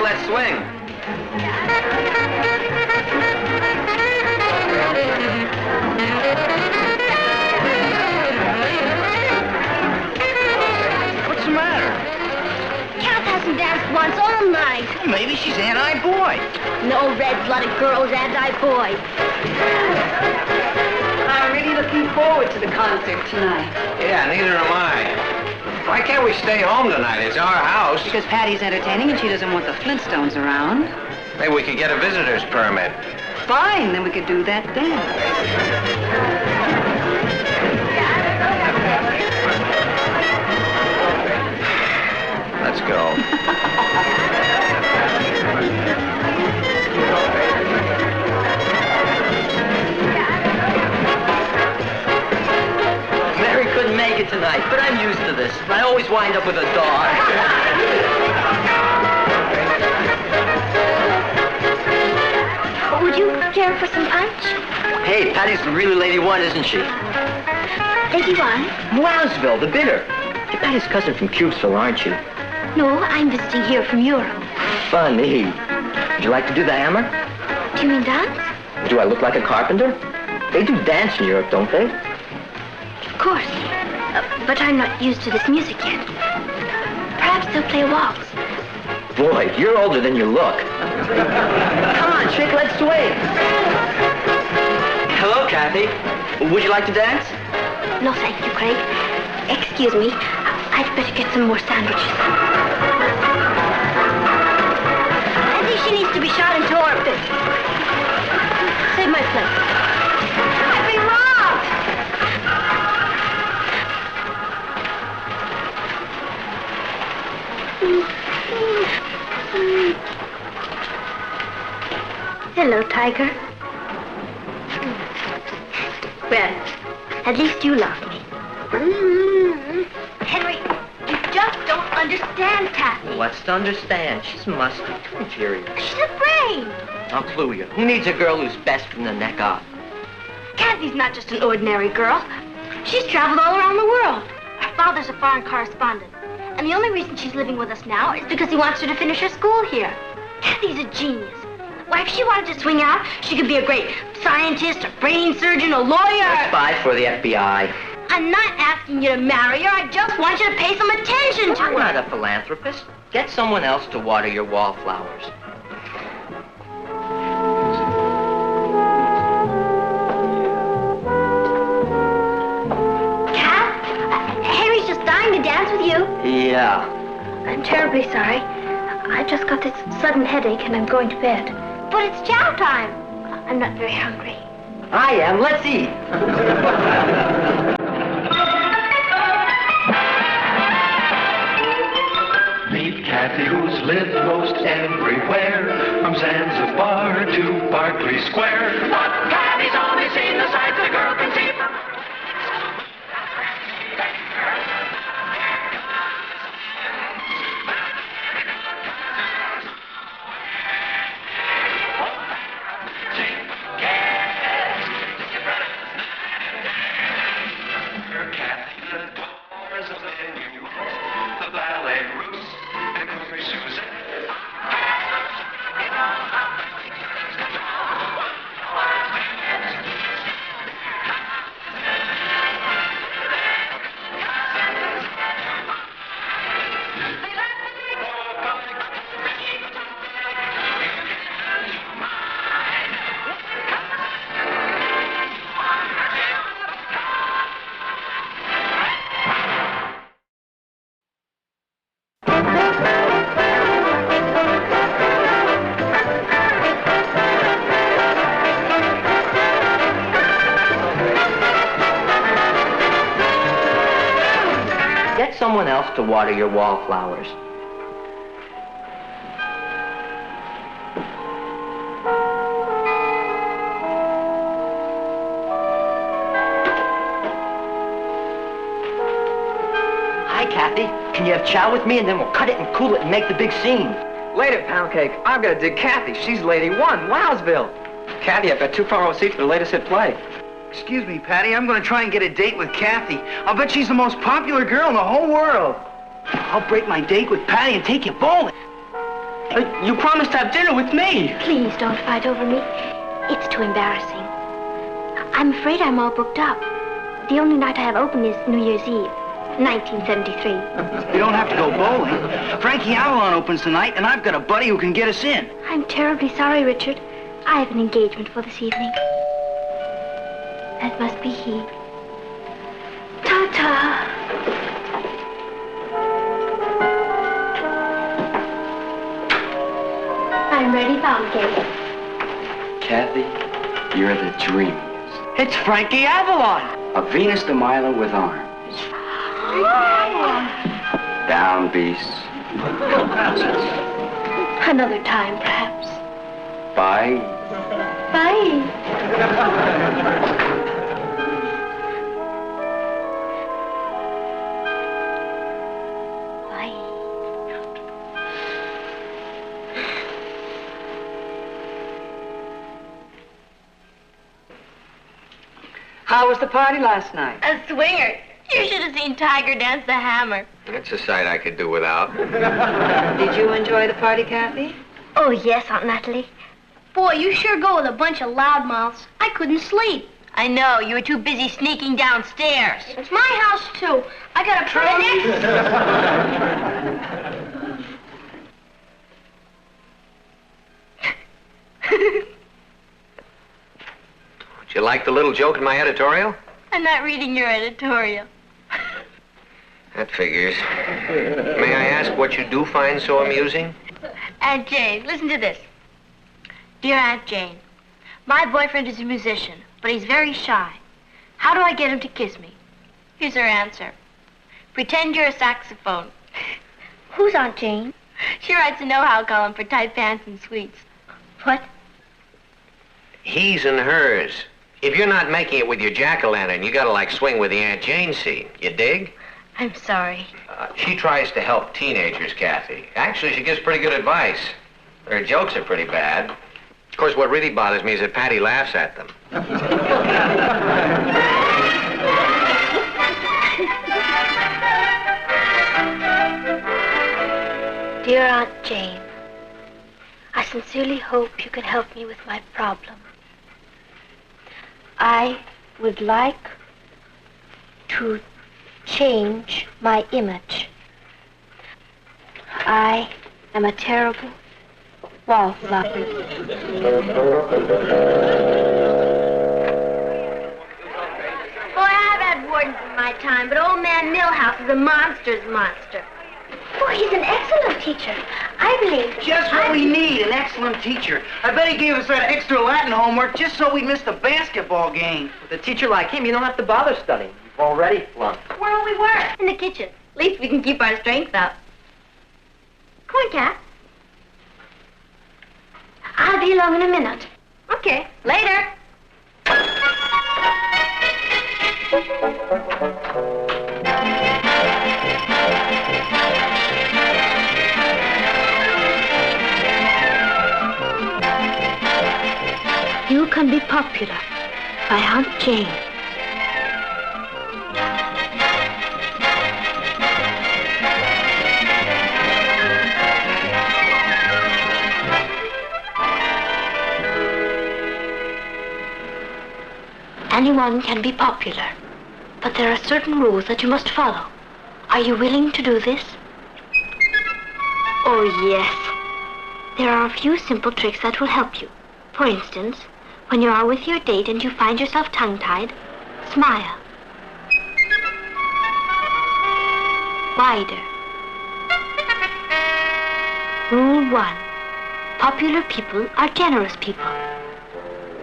shake, let's swing. What's the matter? Kath hasn't danced once all night. Well, maybe she's anti-boy. No red-blooded girl's anti-boy. I'm really looking forward to the concert tonight. Yeah, neither am I. Why can't we stay home tonight? It's our house. Because Patty's entertaining and she doesn't want the Flintstones around. Maybe we could get a visitor's permit. Fine, then we could do that then. Let's go. Mary couldn't make it tonight, but I'm used to this. I always wind up with a dog. Would you care for some punch? Hey, Patty's the really lady one, isn't she? Lady one? Wowsville, the bidder. You're Patty's cousin from Cubesville, aren't you? No, I'm visiting here from Europe. Funny. Would you like to do the hammer? Do you mean dance? Do I look like a carpenter? They do dance in Europe, don't they? Of course. But I'm not used to this music yet. Perhaps they'll play a waltz. Boy, you're older than you look. Come on, chick, let's swing. Hello, Cathy. Would you like to dance? No, thank you, Craig. Excuse me. I'd better get some more sandwiches. I think she needs to be shot into orbit. Save my plate. I've been robbed! Hello, Tiger. Well, at least you love me. Henry, you just don't understand Cathy. What's to understand? She's musty, too inferior. She's afraid. I'll clue you. Who needs a girl who's best from the neck up? Cathy's not just an ordinary girl. She's traveled all around the world. Her father's a foreign correspondent. And the only reason she's living with us now is because he wants her to finish her school here. Cathy's a genius. Why, if she wanted to swing out, she could be a great scientist, a brain surgeon, a lawyer. A spy for the FBI. I'm not asking you to marry her. I just want you to pay some attention to I'm her. not a philanthropist. Get someone else to water your wallflowers. Kath, Henry's just dying to dance with you. Yeah. I'm terribly sorry. I just got this sudden headache and I'm going to bed. But it's chow time. I'm not very hungry. I am. Let's eat. Meet Cathy, who's lived most everywhere, from Zanzibar to Berkeley Square. But Cathy's only seen the sights a girl can see from... Get someone else to water your wallflowers. Hi, Cathy. Can you have chow with me and then we'll cut it and cool it and make the big scene? Later, pound cake. I've got to dig Cathy. She's lady one, Wowsville. Cathy, I've got 2 front row seats for the latest hit play. Excuse me, Patty. I'm going to try and get a date with Cathy. I'll bet she's the most popular girl in the whole world. I'll break my date with Patty and take you bowling. You promised to have dinner with me. Please don't fight over me. It's too embarrassing. I'm afraid I'm all booked up. The only night I have open is New Year's Eve, 1973. You don't have to go bowling. Frankie Avalon opens tonight, and I've got a buddy who can get us in. I'm terribly sorry, Richard. I have an engagement for this evening. That must be he. Ta-ta. I'm ready, Poundcake. Cathy, you're the dreamiest. It's Frankie Avalon. A Venus de Milo with arms. Down, beasts. Another time, perhaps. Bye. Bye. Bye. How was the party last night? A swinger. You should have seen Tiger dance the hammer. That's a sight I could do without. Did you enjoy the party, Cathy? Oh, yes, Aunt Natalie. Boy, you sure go with a bunch of loudmouths. I couldn't sleep. I know. You were too busy sneaking downstairs. It's my house, too. I got a permit. Did you like the little joke in my editorial? I'm not reading your editorial. That figures. May I ask what you do find so amusing? Aunt Jane, listen to this. Dear Aunt Jane, my boyfriend is a musician, but he's very shy. How do I get him to kiss me? Here's her answer. Pretend you're a saxophone. Who's Aunt Jane? She writes a know-how column for tight pants and sweets. What? He's and hers. If you're not making it with your jack-o'-lantern, you gotta, like, swing with the Aunt Jane scene. You dig? I'm sorry. She tries to help teenagers, Cathy. Actually, she gives pretty good advice. Her jokes are pretty bad. Of course, what really bothers me is that Patty laughs at them. Dear Aunt Jane, I sincerely hope you can help me with my problem. I would like to change my image. I am a terrible wallflower. Boy, I've had wardens in my time, but old man Millhouse is a monster's monster. Oh, he's an excellent teacher. I believe. Just what we need, an excellent teacher. I bet he gave us that extra Latin homework just so we missed the basketball game. With a teacher like him, you don't have to bother studying. You've already flunked. Where we were? In the kitchen. At least we can keep our strength up. Come on, Cat. I'll be along in a minute. Okay. Later. You Can Be Popular by Aunt Jane. Anyone can be popular, but there are certain rules that you must follow. Are you willing to do this? Oh, yes. There are a few simple tricks that will help you. For instance, when you are with your date and you find yourself tongue-tied, smile. Wider. Rule 1. Popular people are generous people.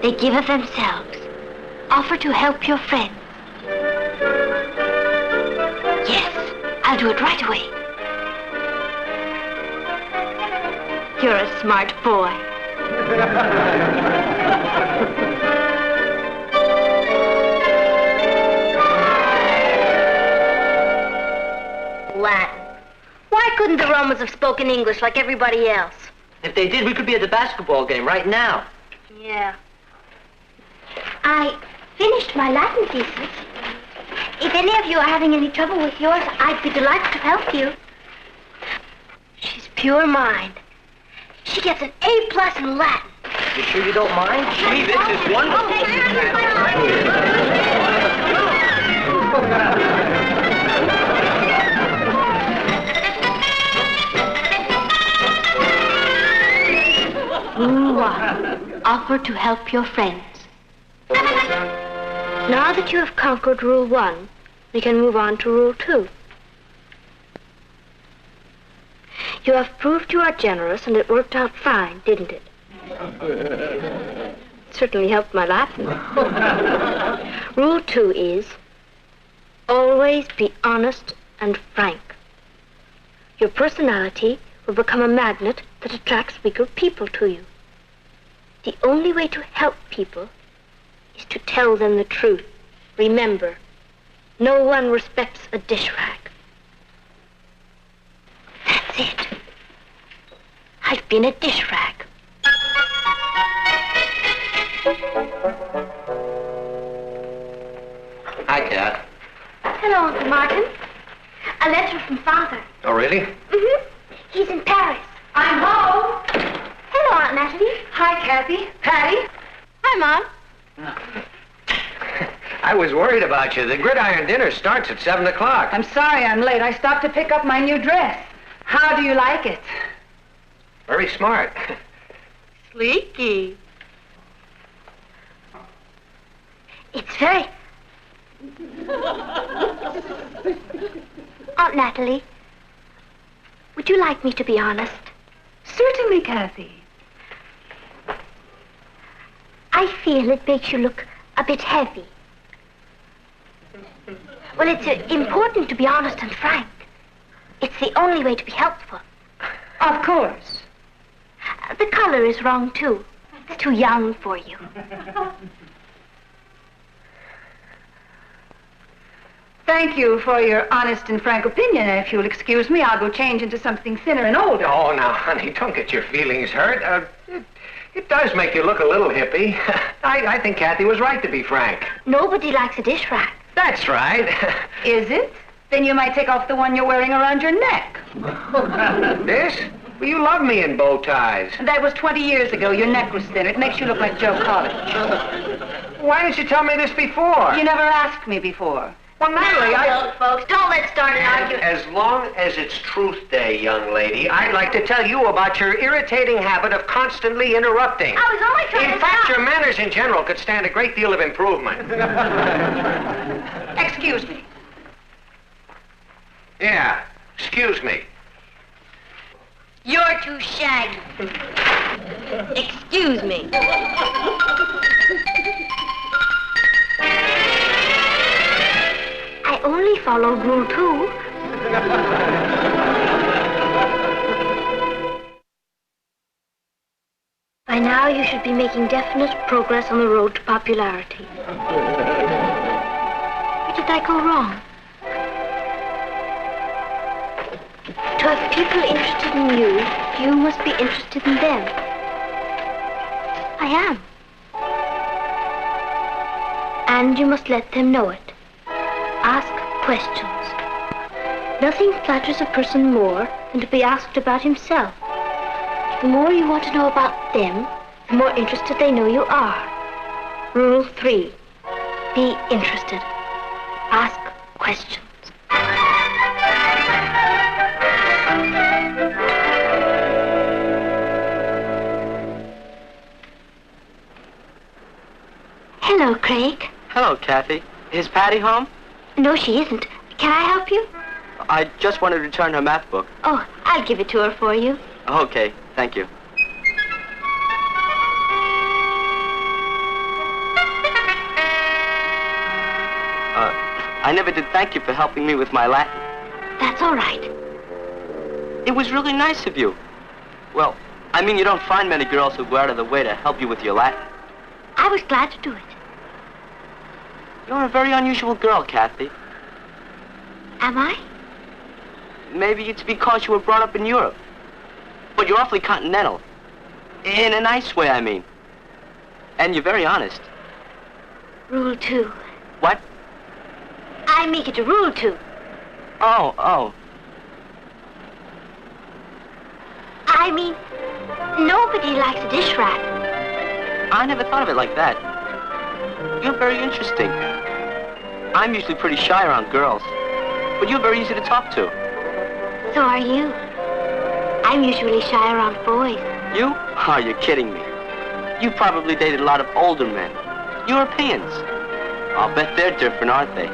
They give of themselves. Offer to help your friends. Yes, I'll do it right away. You're a smart boy. Latin. Why couldn't the Romans have spoken English like everybody else? If they did, we could be at the basketball game right now. Yeah. I finished my Latin thesis. If any of you are having any trouble with yours, I'd be delighted to help you. She's pure mind. She gets an A+ in Latin. You sure you don't mind? Gee, this is wonderful. Rule 1. Offer to help your friends. Now that you have conquered Rule 1, we can move on to Rule 2. You have proved you are generous, and it worked out fine, didn't it? Certainly helped my Latin. Rule 2 is, always be honest and frank. Your personality will become a magnet that attracts weaker people to you. The only way to help people is to tell them the truth. Remember, no one respects a dish rag. That's it. I've been a dish rag. Hi, Cat. Hello, Uncle Martin. A letter from Father. Oh, really? Mm-hmm. He's in Paris. I'm home. Hello, Aunt Natalie. Hi, Cathy. Patty. Hi, Mom. I was worried about you. The gridiron dinner starts at 7 o'clock. I'm sorry I'm late. I stopped to pick up my new dress. How do you like it? Very smart. Sleeky. It's very... Aunt Natalie, would you like me to be honest? Certainly, Cathy. I feel it makes you look a bit heavy. Well, it's important to be honest and frank. It's the only way to be helpful. Of course. The color is wrong, too. It's too young for you. Thank you for your honest and frank opinion. If you'll excuse me, I'll go change into something thinner and older. Oh, now, honey, don't get your feelings hurt. It does make you look a little hippie. I think Cathy was right to be frank. Nobody likes a dish rack. That's right. Is it? Then you might take off the one you're wearing around your neck. This? Well, you love me in bow ties. That was 20 years ago. Your neck was thinner. It makes you look like Joe College. Why didn't you tell me this before? You never asked me before. Well, Natalie, Look, folks, don't let's start an argument. As long as it's Truth Day, young lady, I'd like to tell you about your irritating habit of constantly interrupting. I was only trying In to fact, stop. your manners in general could stand a great deal of improvement. Excuse me. Yeah, excuse me. You're too shaggy. Excuse me. I only followed Rule 2. By now, you should be making definite progress on the road to popularity. Where did I go wrong? To have people interested in you, you must be interested in them. I am. And you must let them know it. Ask questions. Nothing flatters a person more than to be asked about himself. The more you want to know about them, the more interested they know you are. Rule 3. Be interested. Ask questions. Hello, Craig. Hello, Cathy. Is Patty home? No, she isn't. Can I help you? I just wanted to return her math book. Oh, I'll give it to her for you. Okay, thank you. I never did thank you for helping me with my Latin. That's all right. It was really nice of you. Well, I mean, you don't find many girls who go out of the way to help you with your Latin. I was glad to do it. You're a very unusual girl, Cathy. Am I? Maybe it's because you were brought up in Europe. But you're awfully continental. In a nice way, I mean. And you're very honest. Rule 2. What? I make it a rule 2. Oh. I mean, nobody likes a dish rat. I never thought of it like that. You're very interesting. I'm usually pretty shy around girls, but you're very easy to talk to. So are you. I'm usually shy around boys. You? Oh, you're kidding me. You probably dated a lot of older men. Europeans. I'll bet they're different, aren't they?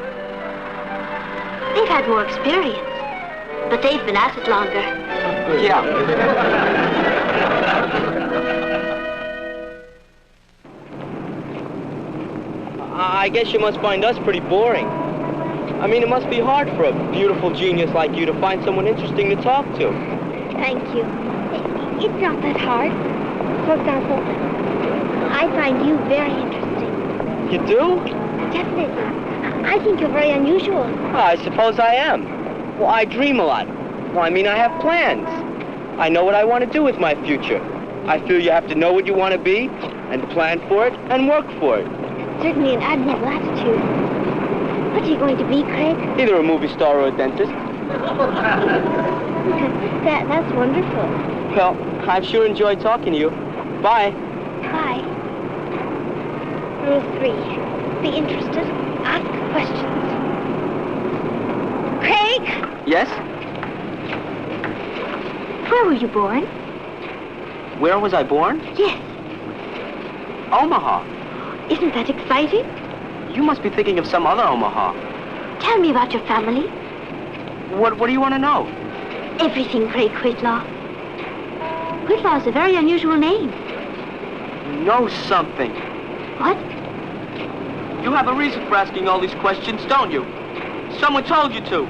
They've had more experience, but they've been at it longer. Yeah. I guess you must find us pretty boring. I mean, it must be hard for a beautiful genius like you to find someone interesting to talk to. Thank you. It's not that hard. For example, I find you very interesting. You do? Definitely. I think you're very unusual. Well, I suppose I am. Well, I dream a lot. Well, I mean, I have plans. I know what I want to do with my future. I feel you have to know what you want to be, and plan for it, and work for it. Certainly an admirable attitude. What are you going to be, Craig? Either a movie star or a dentist. That's wonderful. Well, I've sure enjoyed talking to you. Bye. Bye. Rule 3. Be interested. Ask questions. Craig! Yes? Where were you born? Where was I born? Yes. Omaha. Isn't that exciting? You must be thinking of some other Omaha. Tell me about your family. What do you want to know? Everything, Craig Whitlaw. Whitlaw is a very unusual name. Know something. What? You have a reason for asking all these questions, don't you? Someone told you to.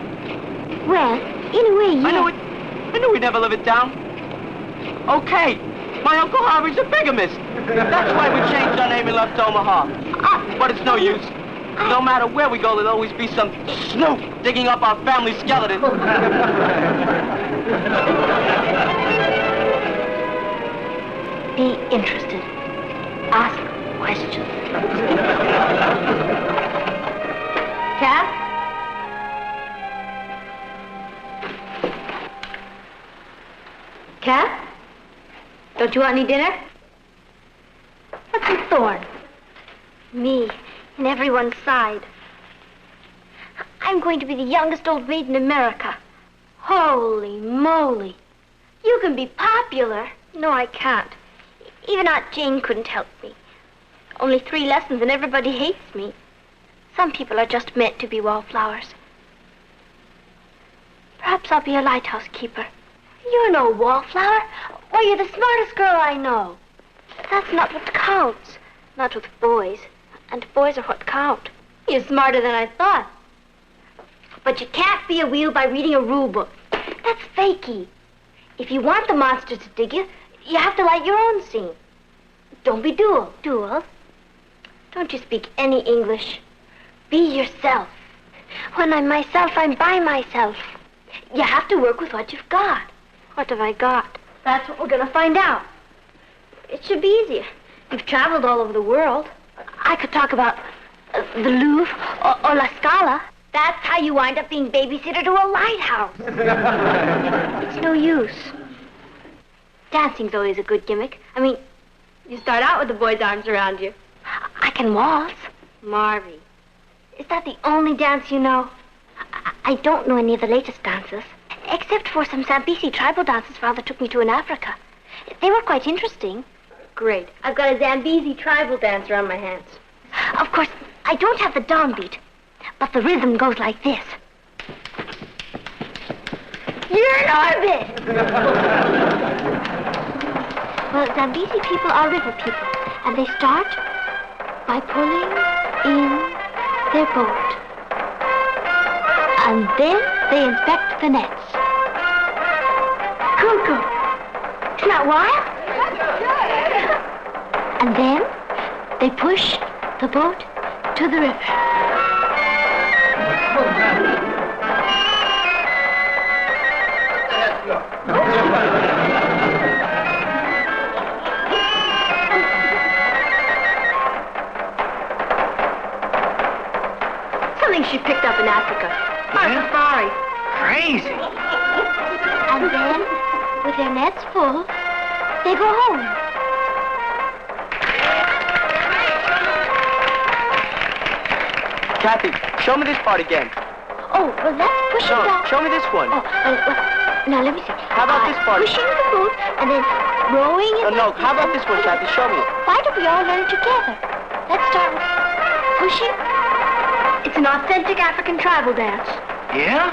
Well, in a way, yes. I knew we'd never live it down. Okay, my Uncle Harvey's a bigamist. That's why we changed our name and left Omaha. But it's no use. No matter where we go, there'll always be some snoop digging up our family skeleton. Be interested. Ask questions. Cap? Cap? Don't you want any dinner? What's a thorn? Me, in everyone's side. I'm going to be the youngest old maid in America. Holy moly. You can be popular. No, I can't. Even Aunt Jane couldn't help me. Only 3 lessons and everybody hates me. Some people are just meant to be wallflowers. Perhaps I'll be a lighthouse keeper. You're no wallflower. Why, you're the smartest girl I know. That's not what counts. Not with boys. And boys are what count. You're smarter than I thought. But you can't be a wheel by reading a rule book. That's fakey. If you want the monster to dig you, you have to light your own scene. Don't be dual. Dual? Don't you speak any English. Be yourself. When I'm myself, I'm by myself. You have to work with what you've got. What have I got? That's what we're going to find out. It should be easier. You've traveled all over the world. I could talk about the Louvre or La Scala. That's how you wind up being babysitter to a lighthouse. It's no use. Dancing's always a good gimmick. I mean, you start out with the boy's arms around you. I can waltz. Marvy, is that the only dance you know? I don't know any of the latest dances, except for some Zambesi tribal dances Father took me to in Africa. They were quite interesting. Great. I've got a Zambesi tribal dance around my hands. Of course, I don't have the downbeat, but the rhythm goes like this. You're in orbit! Well, Zambesi people are river people, and they start by pulling in their boat. And then they inspect the nets. Cuckoo! Isn't that wild? And then they push the boat to the river. Something she picked up in Africa. On a safari. Crazy. And then With their nets full, they go home. Cathy, show me this part again. Oh, well, that's pushing No, down. show me this one. Oh, well, now let me see. How about this part? Pushing the boat and then rowing it. No, how about this one, Cathy? Show me it. Why don't we all learn it together? Let's start with pushing. It's an authentic African tribal dance. Yeah?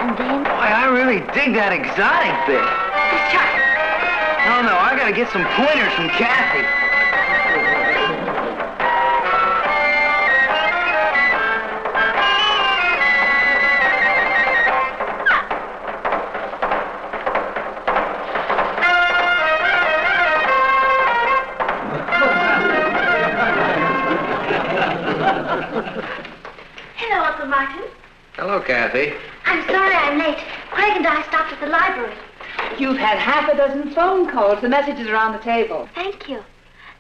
And then... Boy, I really dig that exotic bit. Let's try it. No, I gotta get some pointers from Cathy. Hello, Uncle Martin. Hello, Cathy. I'm sorry I'm late. Craig and I stopped at the library. You've had half a dozen phone calls. The messages are on the table. Thank you.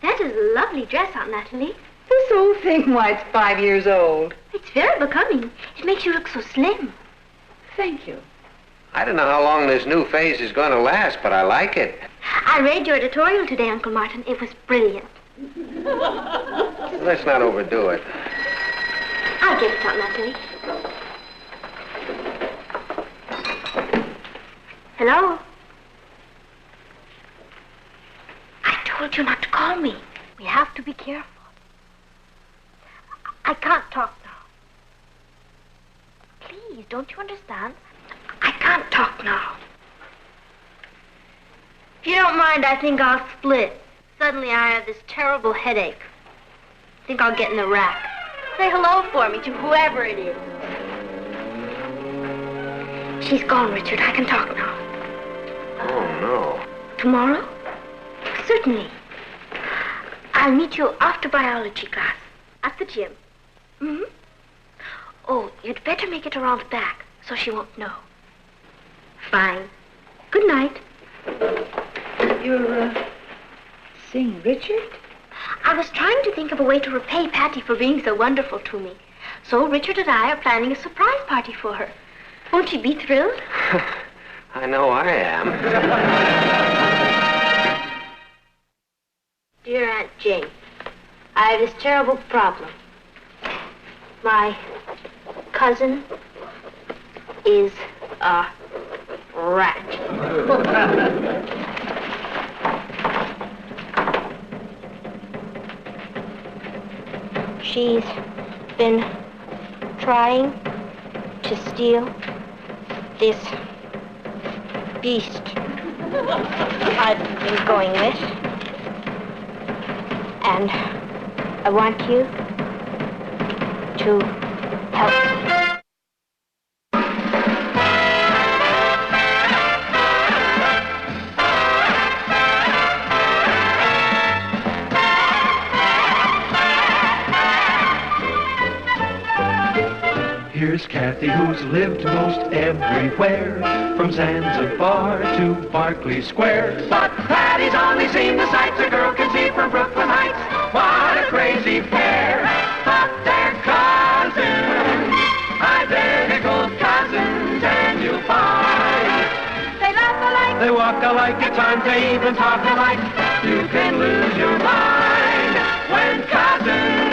That is a lovely dress, Aunt Natalie. This old thing, why, it's 5 years old. It's very becoming. It makes you look so slim. Thank you. I don't know how long this new phase is going to last, but I like it. I read your editorial today, Uncle Martin. It was brilliant. Let's not overdo it. I'll get it, Aunt Natalie. Hello? I told you not to call me. We have to be careful. I can't talk now. Please, don't you understand? I can't talk now. If you don't mind, I think I'll split. Suddenly I have this terrible headache. I think I'll get in the rack. Say hello for me to whoever it is. She's gone, Richard. I can talk now. Oh, no. Tomorrow? Certainly. I'll meet you after biology class at the gym. Mm-hmm. Oh, you'd better make it around back so she won't know. Fine. Good night. You're, seeing Richard? I was trying to think of a way to repay Patty for being so wonderful to me. So Richard and I are planning a surprise party for her. Won't she be thrilled? I know I am. Dear Aunt Jane, I have this terrible problem. My cousin is a rat. She's been trying to steal this beast I've been going with. And I want you to help me. Here's Cathy, who's lived most everywhere, from Zanzibar to Berkeley Square. But Patty's only seen the sights a girl can see from Brooklyn Heights. What a crazy pair, but they're cousins, identical cousins, and you'll find they laugh alike, they walk alike, at times they even talk alike. You can lose your mind when cousins